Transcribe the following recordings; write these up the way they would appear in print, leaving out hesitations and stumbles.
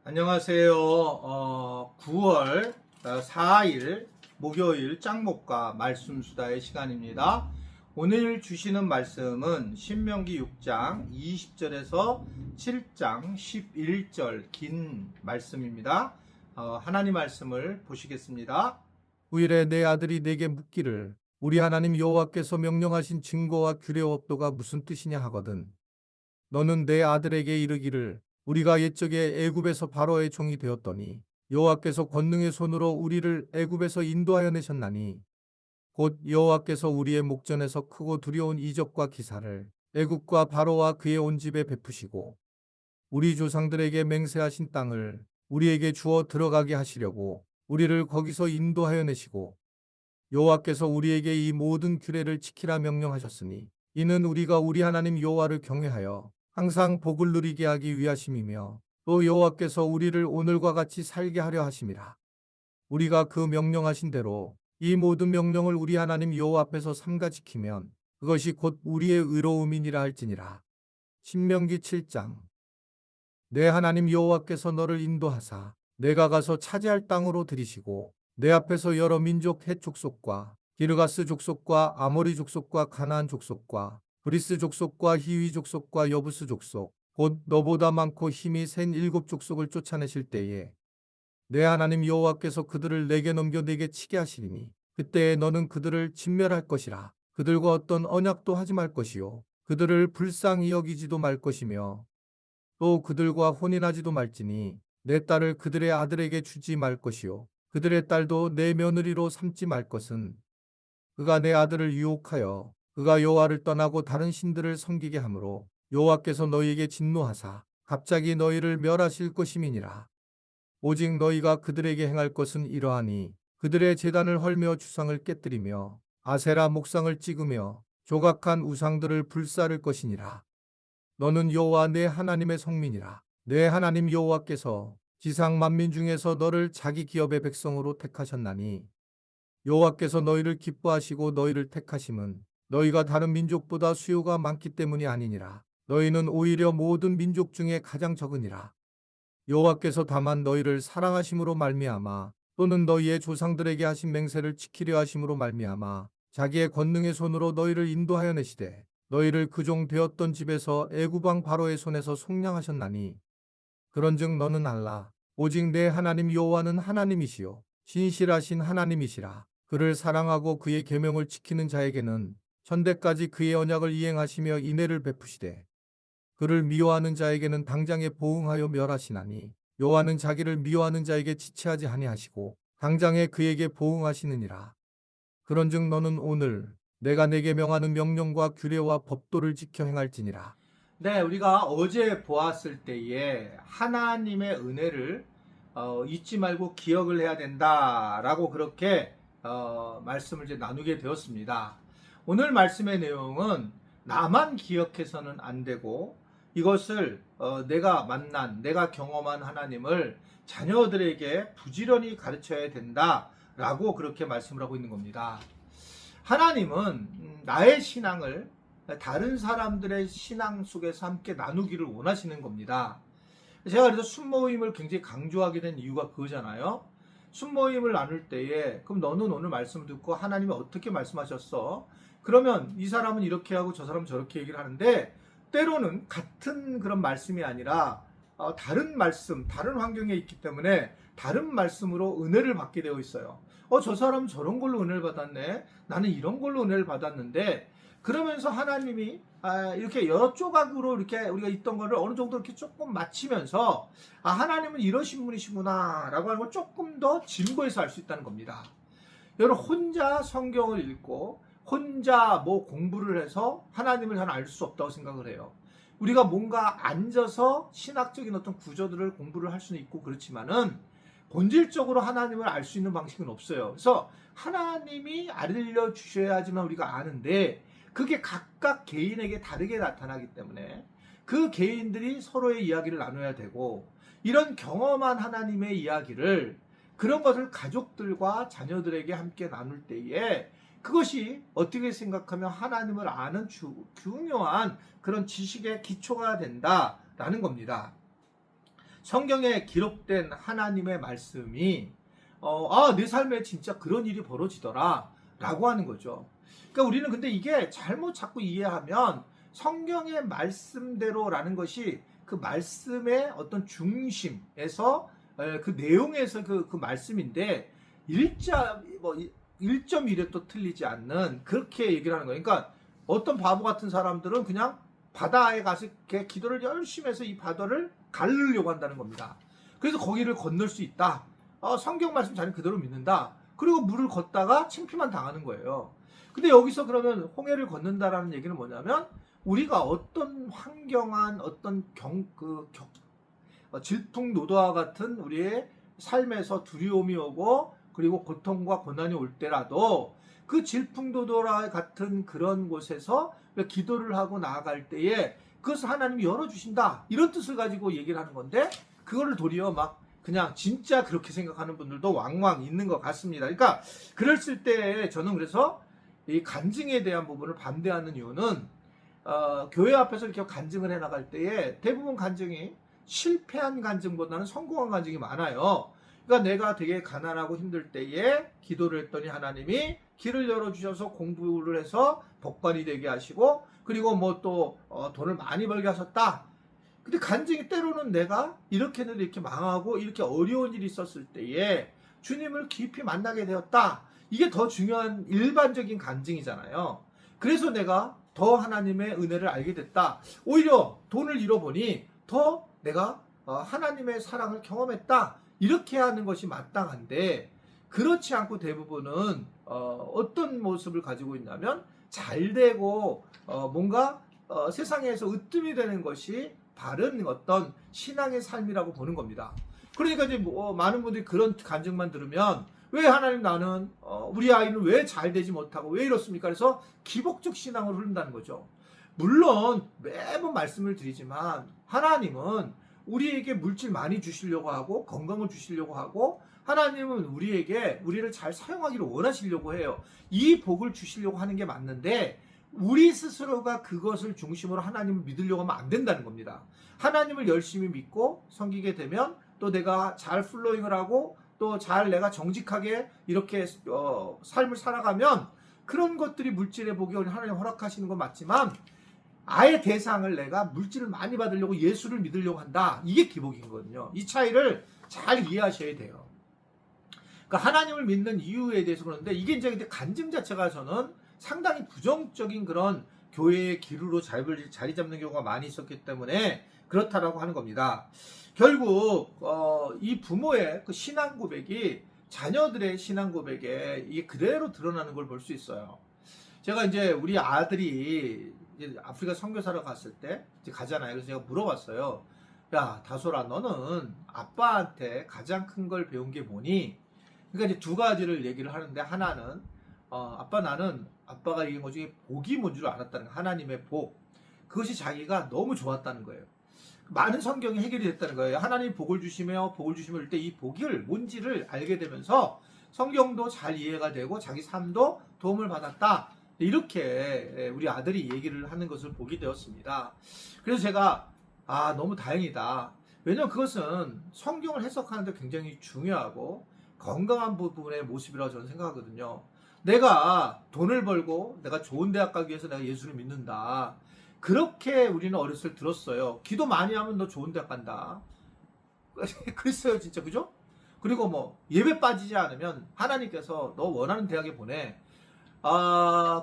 안녕하세요. 9월 4일 목요일 짱목과 말씀수다의 시간입니다. 오늘 주시는 말씀은 신명기 6장 20절에서 7장 11절 긴 말씀입니다. 하나님 말씀을 보시겠습니다. 후일에 내 아들이 내게 묻기를 우리 하나님 여호와께서 명령하신 증거와 규례법도가 무슨 뜻이냐 하거든. 너는 내 아들에게 이르기를 우리가 옛적에 애굽에서 바로의 종이 되었더니 여호와께서 권능의 손으로 우리를 애굽에서 인도하여 내셨나니 곧 여호와께서 우리의 목전에서 크고 두려운 이적과 기사를 애굽과 바로와 그의 온 집에 베푸시고 우리 조상들에게 맹세하신 땅을 우리에게 주어 들어가게 하시려고 우리를 거기서 인도하여 내시고 여호와께서 우리에게 이 모든 규례를 지키라 명령하셨으니 이는 우리가 우리 하나님 여호와를 경외하여 항상 복을 누리게 하기 위하심이며 또 여호와께서 우리를 오늘과 같이 살게 하려 하심이라. 우리가 그 명령하신 대로 이 모든 명령을 우리 하나님 여호와 앞에서 삼가 지키면 그것이 곧 우리의 의로움이니라 할지니라. 신명기 7장. 내 하나님 여호와께서 너를 인도하사 내가 가서 차지할 땅으로 들이시고 내 앞에서 여러 민족 헷 족속과 기르가스 족속과 아모리 족속과 가나안 족속과 브리스 족속과 히위 족속과 여부스 족속 곧 너보다 많고 힘이 센 7족속을 쫓아내실 때에 내 하나님 여호와께서 그들을 내게 넘겨 내게 치게 하시리니 그때에 너는 그들을 진멸할 것이라. 그들과 어떤 언약도 하지 말 것이요 그들을 불쌍히 여기지도 말 것이며 또 그들과 혼인하지도 말지니 내 딸을 그들의 아들에게 주지 말 것이요 그들의 딸도 내 며느리로 삼지 말 것은 그가 내 아들을 유혹하여 그가 여호와를 떠나고 다른 신들을 섬기게 하므로 여호와께서 너희에게 진노하사 갑자기 너희를 멸하실 것임이니라. 오직 너희가 그들에게 행할 것은 이러하니 그들의 제단을 헐며 주상을 깨뜨리며 아세라 목상을 찍으며 조각한 우상들을 불사를 것이니라. 너는 여호와 내 하나님의 성민이라. 내 하나님 여호와께서 지상 만민 중에서 너를 자기 기업의 백성으로 택하셨나니 여호와께서 너희를 기뻐하시고 너희를 택하심은 너희가 다른 민족보다 수요가 많기 때문이 아니니라. 너희는 오히려 모든 민족 중에 가장 적으니라. 여호와께서 다만 너희를 사랑하심으로 말미암아 또는 너희의 조상들에게 하신 맹세를 지키려 하심으로 말미암아 자기의 권능의 손으로 너희를 인도하여 내시되 너희를 그 종 되었던 집에서 애굽 왕 바로의 손에서 속량하셨나니 그런즉 너는 알라. 오직 내 하나님 여호와는 하나님이시요 신실하신 하나님이시라. 그를 사랑하고 그의 계명을 지키는 자에게는 천대까지 그의 언약을 이행하시며 인애를 베푸시되 그를 미워하는 자에게는 당장에 보응하여 멸하시나니 여호와는 자기를 미워하는 자에게 지체하지 아니하시고 당장에 그에게 보응하시느니라. 그런즉 너는 오늘 내가 내게 명하는 명령과 규례와 법도를 지켜 행할지니라. 네, 우리가 어제 보았을 때에 하나님의 은혜를 잊지 말고 기억을 해야 된다라고 그렇게 말씀을 이제 나누게 되었습니다. 오늘 말씀의 내용은 나만 기억해서는 안 되고 이것을 내가 만난, 내가 경험한 하나님을 자녀들에게 부지런히 가르쳐야 된다라고 그렇게 말씀을 하고 있는 겁니다. 하나님은 나의 신앙을 다른 사람들의 신앙 속에서 함께 나누기를 원하시는 겁니다. 제가 그래서 순모임을 굉장히 강조하게 된 이유가 그거잖아요. 순모임을 나눌 때에 그럼 너는 오늘 말씀을 듣고 하나님이 어떻게 말씀하셨어? 그러면 이 사람은 이렇게 하고 저 사람은 저렇게 얘기를 하는데 때로는 같은 그런 말씀이 아니라 다른 말씀, 다른 환경에 있기 때문에 다른 말씀으로 은혜를 받게 되어 있어요. 저 사람은 저런 걸로 은혜를 받았네. 나는 이런 걸로 은혜를 받았는데 그러면서 하나님이 이렇게 여러 조각으로 이렇게 우리가 있던 거를 어느 정도 이렇게 조금 맞추면서 하나님은 이러신 분이시구나 라고 하는 걸 조금 더 진보해서 알 수 있다는 겁니다. 여러분 혼자 성경을 읽고 혼자 뭐 공부를 해서 하나님을 잘 알 수 없다고 생각을 해요. 우리가 뭔가 앉아서 신학적인 어떤 구조들을 공부를 할 수는 있고 그렇지만은 본질적으로 하나님을 알 수 있는 방식은 없어요. 그래서 하나님이 알려주셔야지만 우리가 아는데 그게 각각 개인에게 다르게 나타나기 때문에 그 개인들이 서로의 이야기를 나눠야 되고 이런 경험한 하나님의 이야기를 그런 것을 가족들과 자녀들에게 함께 나눌 때에 그것이 어떻게 생각하면 하나님을 아는 중요한 그런 지식의 기초가 된다라는 겁니다. 성경에 기록된 하나님의 말씀이 내 삶에 진짜 그런 일이 벌어지더라 라고 하는 거죠. 그러니까 우리는 근데 이게 잘못 자꾸 이해하면 성경의 말씀대로라는 것이 그 말씀의 어떤 중심에서 그 내용에서 그 말씀인데 일자 뭐 1.1에 틀리지 않는 그렇게 얘기를 하는 거예요. 그러니까 어떤 바보 같은 사람들은 그냥 바다에 가서 이렇게 기도를 열심히 해서 이 바다를 가르려고 한다는 겁니다. 그래서 거기를 건널 수 있다. 성경 말씀 자기는 그대로 믿는다. 그리고 물을 걷다가 침피만 당하는 거예요. 근데 여기서 그러면 홍해를 걷는다라는 얘기는 뭐냐면 우리가 어떤 황경한 어떤 질풍노도와 같은 우리의 삶에서 두려움이 오고 그리고 고통과 고난이 올 때라도 그 질풍노도와 같은 그런 곳에서 기도를 하고 나아갈 때에 그것을 하나님이 열어주신다 이런 뜻을 가지고 얘기를 하는 건데 그거를 도리어 막 그냥 진짜 그렇게 생각하는 분들도 왕왕 있는 것 같습니다. 그러니까 그랬을 때 저는 그래서 이 간증에 대한 부분을 반대하는 이유는 교회 앞에서 이렇게 간증을 해 나갈 때에 대부분 간증이 실패한 간증보다는 성공한 간증이 많아요. 그러니까 내가 되게 가난하고 힘들 때에 기도를 했더니 하나님이 길을 열어주셔서 공부를 해서 법관이 되게 하시고 그리고 뭐 또 돈을 많이 벌게 하셨다. 근데 간증이 때로는 내가 이렇게는 이렇게 망하고 이렇게 어려운 일이 있었을 때에 주님을 깊이 만나게 되었다. 이게 더 중요한 일반적인 간증이잖아요. 그래서 내가 더 하나님의 은혜를 알게 됐다. 오히려 돈을 잃어보니 더 내가 하나님의 사랑을 경험했다. 이렇게 하는 것이 마땅한데 그렇지 않고 대부분은 어떤 모습을 가지고 있냐면 잘되고 뭔가 세상에서 으뜸이 되는 것이 바른 어떤 신앙의 삶이라고 보는 겁니다. 그러니까 이제 많은 분들이 그런 간증만 들으면 왜 하나님 나는 우리 아이는 왜 잘 되지 못하고 왜 이렇습니까? 그래서 기복적 신앙을 흐른다는 거죠. 물론 매번 말씀을 드리지만 하나님은 우리에게 물질 많이 주시려고 하고 건강을 주시려고 하고 하나님은 우리를 잘 사용하기를 원하시려고 해요. 이 복을 주시려고 하는 게 맞는데 우리 스스로가 그것을 중심으로 하나님을 믿으려고 하면 안 된다는 겁니다. 하나님을 열심히 믿고 섬기게 되면 또 내가 잘 플로잉을 하고 또 잘 내가 정직하게 이렇게 삶을 살아가면 그런 것들이 물질의 복이 하나님 허락하시는 건 맞지만 아예 대상을 내가 물질을 많이 받으려고 예수를 믿으려고 한다. 이게 기복이거든요. 이 차이를 잘 이해하셔야 돼요. 그러니까 하나님을 믿는 이유에 대해서 그러는데 이게 이제 근데 간증 자체가 저는 상당히 부정적인 그런 교회의 기류로 자리 잡는 경우가 많이 있었기 때문에 그렇다라고 하는 겁니다. 결국 이 부모의 그 신앙 고백이 자녀들의 신앙 고백에 이게 그대로 드러나는 걸 볼 수 있어요. 제가 이제 우리 아들이 이제 아프리카 선교사로 갔을 때 이제 가잖아요. 그래서 제가 물어봤어요. 야, 다솔아, 너는 아빠한테 가장 큰 걸 배운 게 뭐니? 그러니까 이제 두 가지를 얘기를 하는데 하나는 아빠 나는 아빠가 얘기한 것 중에 복이 뭔 줄 알았다는 거. 하나님의 복. 그것이 자기가 너무 좋았다는 거예요. 많은 성경이 해결이 됐다는 거예요. 하나님이 복을 주시며 할 때 이 복을 뭔지를 알게 되면서 성경도 잘 이해가 되고 자기 삶도 도움을 받았다. 이렇게 우리 아들이 얘기를 하는 것을 보게 되었습니다. 그래서 제가 너무 다행이다. 왜냐하면 그것은 성경을 해석하는데 굉장히 중요하고 건강한 부분의 모습이라고 저는 생각하거든요. 내가 돈을 벌고 내가 좋은 대학 가기 위해서 내가 예수를 믿는다. 그렇게 우리는 어렸을 때 들었어요. 기도 많이 하면 너 좋은 대학 간다. 그랬어요, 진짜. 그죠? 그리고 뭐 예배 빠지지 않으면 하나님께서 너 원하는 대학에 보내.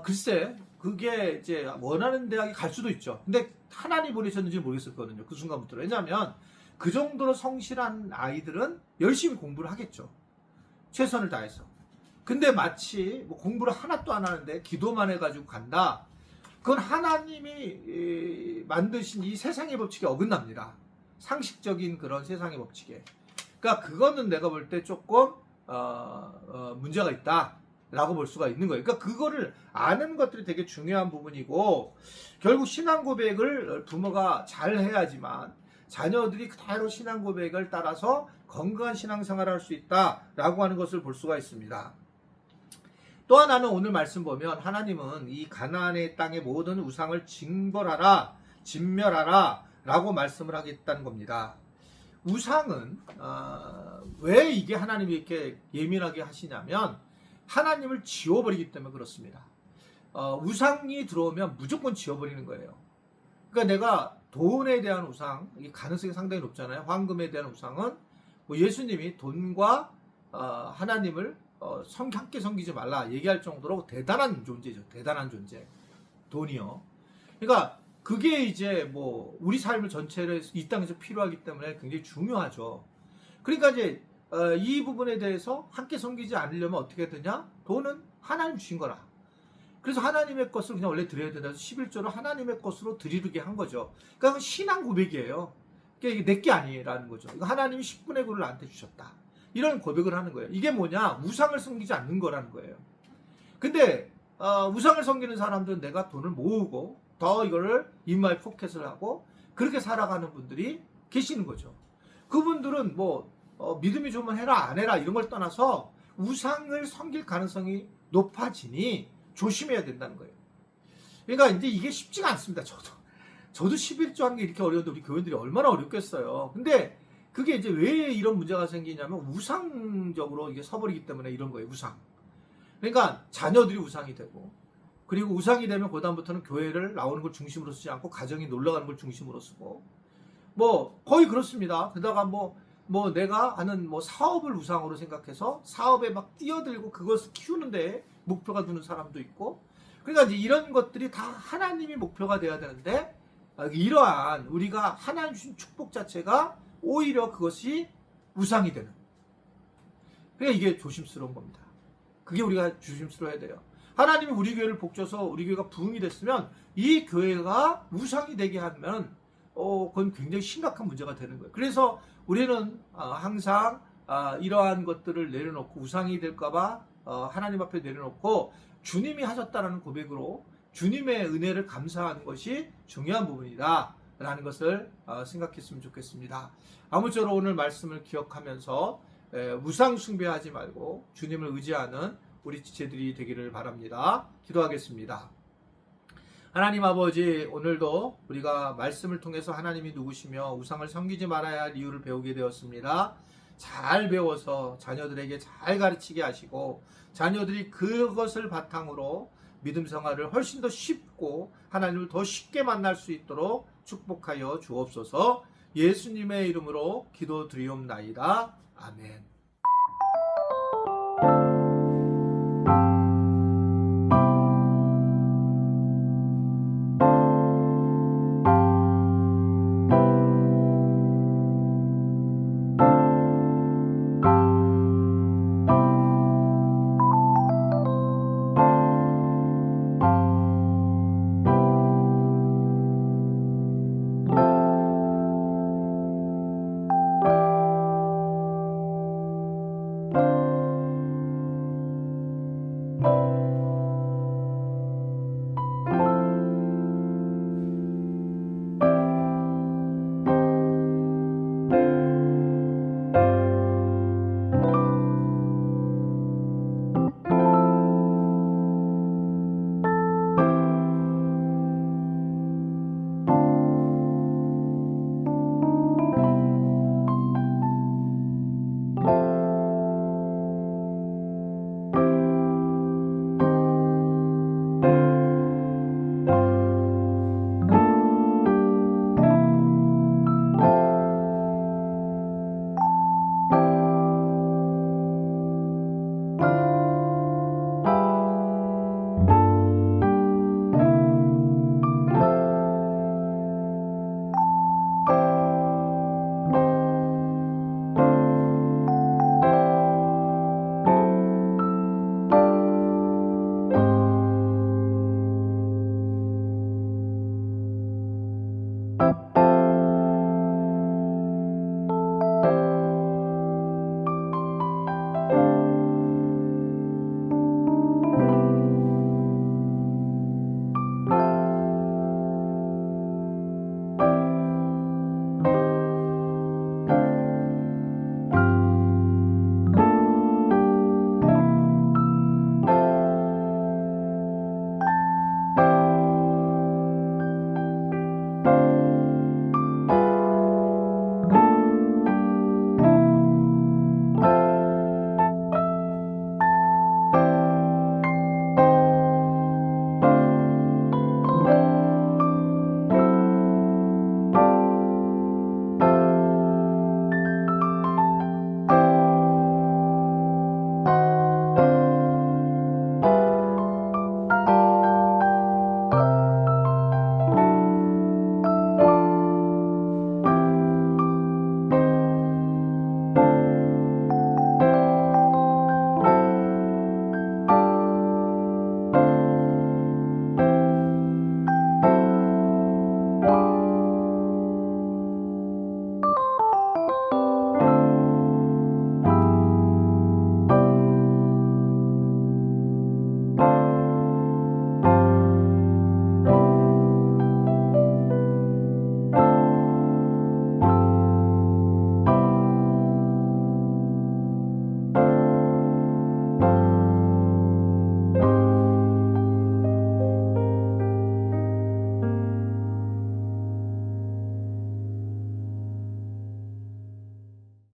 글쎄, 그게 이제 원하는 대학에 갈 수도 있죠. 근데 하나님 보내셨는지 모르겠었거든요. 그 순간부터. 왜냐하면 그 정도로 성실한 아이들은 열심히 공부를 하겠죠. 최선을 다해서. 근데 마치 뭐 공부를 하나도 안 하는데 기도만 해가지고 간다. 그건 하나님이 만드신 이 세상의 법칙에 어긋납니다. 상식적인 그런 세상의 법칙에. 그러니까 그거는 내가 볼 때 조금 문제가 있다라고 볼 수가 있는 거예요. 그러니까 그거를 아는 것들이 되게 중요한 부분이고 결국 신앙 고백을 부모가 잘 해야지만 자녀들이 그대로 신앙 고백을 따라서 건강한 신앙생활을 할 수 있다라고 하는 것을 볼 수가 있습니다. 또 하나는 오늘 말씀 보면 하나님은 이 가나안의 땅의 모든 우상을 진멸하라 라고 말씀을 하겠다는 겁니다. 우상은 왜 이게 하나님이 이렇게 예민하게 하시냐면 하나님을 지워버리기 때문에 그렇습니다. 우상이 들어오면 무조건 지워버리는 거예요. 그러니까 내가 돈에 대한 우상, 이게 가능성이 상당히 높잖아요. 황금에 대한 우상은 뭐 예수님이 돈과 하나님을 함께 섬기지 말라 얘기할 정도로 대단한 존재죠. 대단한 존재. 돈이요. 그러니까 그게 이제 뭐 우리 삶을 전체를 이 땅에서 필요하기 때문에 굉장히 중요하죠. 그러니까 이제 이 부분에 대해서 함께 섬기지 않으려면 어떻게 되냐? 돈은 하나님 주신 거라. 그래서 하나님의 것을 그냥 원래 드려야 된다. 11조를 하나님의 것으로 드리게 한 거죠. 그러니까 신앙 고백이에요. 그러니까 이게 내게 아니라는 거죠. 이거 하나님이 10분의 9를 나한테 주셨다. 이런 고백을 하는 거예요. 이게 뭐냐? 우상을 섬기지 않는 거라는 거예요. 근데 우상을 섬기는 사람들은 내가 돈을 모으고 더 이거를 인마이 포켓을 하고 그렇게 살아가는 분들이 계시는 거죠. 그분들은 뭐 믿음이 좋으면 해라 안 해라 이런 걸 떠나서 우상을 섬길 가능성이 높아지니 조심해야 된다는 거예요. 그러니까 이제 이게 쉽지가 않습니다. 저도 11조 한 게 이렇게 어려운데 우리 교인들이 얼마나 어렵겠어요. 근데 그게 이제 왜 이런 문제가 생기냐면 우상적으로 이게 서버리기 때문에 이런 거예요. 우상. 그러니까 자녀들이 우상이 되고 그리고 우상이 되면 그다음부터는 교회를 나오는 걸 중심으로 쓰지 않고 가정이 놀러가는 걸 중심으로 쓰고 뭐 거의 그렇습니다. 그러다가 뭐 내가 하는 뭐 사업을 우상으로 생각해서 사업에 막 뛰어들고 그것을 키우는데 목표가 두는 사람도 있고 그러니까 이제 이런 것들이 다 하나님이 목표가 돼야 되는데 이러한 우리가 하나님 주신 축복 자체가 오히려 그것이 우상이 되는 그러니까 이게 조심스러운 겁니다. 그게 우리가 조심스러워야 돼요. 하나님이 우리 교회를 복줘서 우리 교회가 부흥이 됐으면 이 교회가 우상이 되게 하면 그건 굉장히 심각한 문제가 되는 거예요. 그래서 우리는 항상 이러한 것들을 내려놓고 우상이 될까봐 하나님 앞에 내려놓고 주님이 하셨다라는 고백으로 주님의 은혜를 감사하는 것이 중요한 부분이다 라는 것을 생각했으면 좋겠습니다. 아무쪼록 오늘 말씀을 기억하면서 우상 숭배하지 말고 주님을 의지하는 우리 지체들이 되기를 바랍니다. 기도하겠습니다. 하나님 아버지, 오늘도 우리가 말씀을 통해서 하나님이 누구시며 우상을 섬기지 말아야 할 이유를 배우게 되었습니다. 잘 배워서 자녀들에게 잘 가르치게 하시고 자녀들이 그것을 바탕으로 믿음 생활을 훨씬 더 쉽고 하나님을 더 쉽게 만날 수 있도록 축복하여 주옵소서. 예수님의 이름으로 기도드리옵나이다. 아멘.